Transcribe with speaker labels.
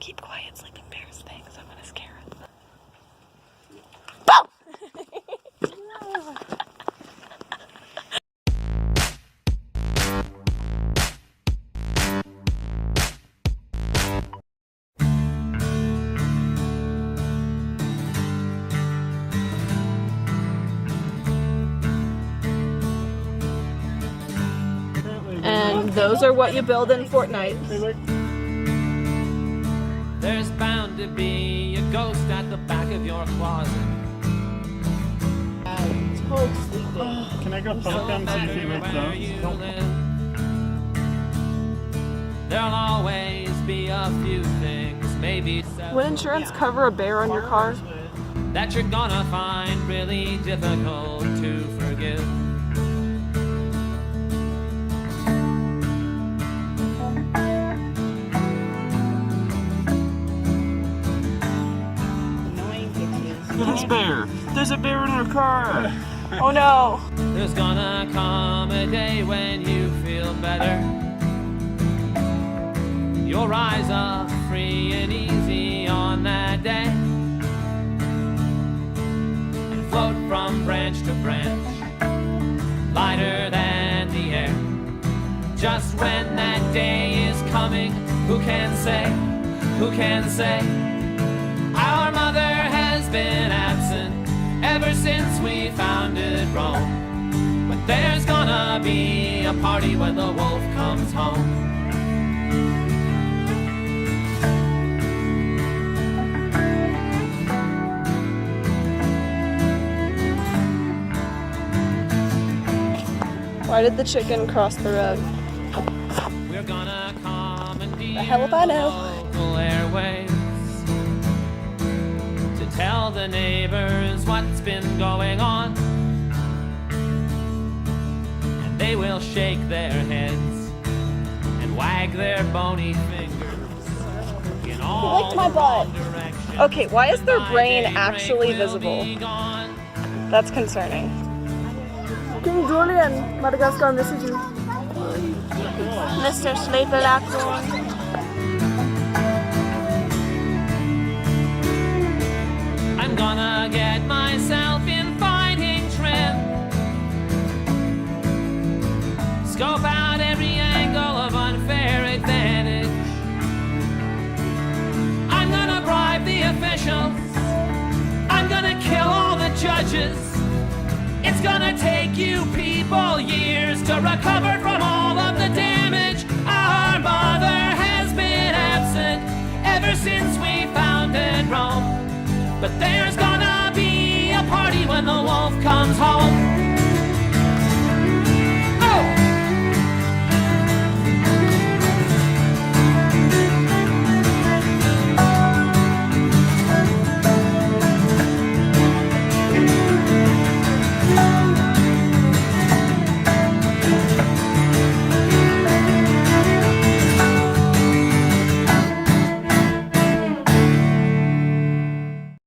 Speaker 1: Keep quiet, sleeping bears thing, so I'm gonna scare it. And those are what you build in Fortnite.
Speaker 2: There's bound to be a ghost at the back of your closet.
Speaker 3: Can I go poke him, see if he wakes up?
Speaker 2: There'll always be a few things, maybe
Speaker 1: Would insurance cover a bear on your car?
Speaker 2: that you're gonna find really difficult to forgive.
Speaker 3: This bear! There's a bear in our car!
Speaker 1: Oh no!
Speaker 2: There's gonna come a day when you feel better. You'll rise up free and easy on that day and float from branch to branch, lighter than the air. Just when that day is coming, who can say, who can say? Our mother has been absent ever since we founded Rome. But there's gonna be a party when the wolf comes home.
Speaker 1: Why did the chicken cross the road?
Speaker 2: We're gonna commandeer
Speaker 1: The hell if I know.
Speaker 2: local airways to tell the neighbors what's been going on. And they will shake their heads and wag their bony fingers in all
Speaker 1: licked my
Speaker 2: the
Speaker 1: butt.
Speaker 2: wrong directions.
Speaker 1: Okay, why is their
Speaker 2: By
Speaker 1: brain
Speaker 2: daybreak
Speaker 1: actually
Speaker 2: we'll
Speaker 1: visible?
Speaker 2: be gone.
Speaker 1: That's concerning. King Julian, Madagascar misses you. Mr. Sleepy-Lackborn.
Speaker 2: I'm gonna get myself in fighting trim. Scope out every angle of unfair advantage. I'm gonna bribe the officials. I'm gonna kill all the judges. It's gonna take you people years to recover from all of the damage. Our mother has been absent ever since we founded Rome. But there's gonna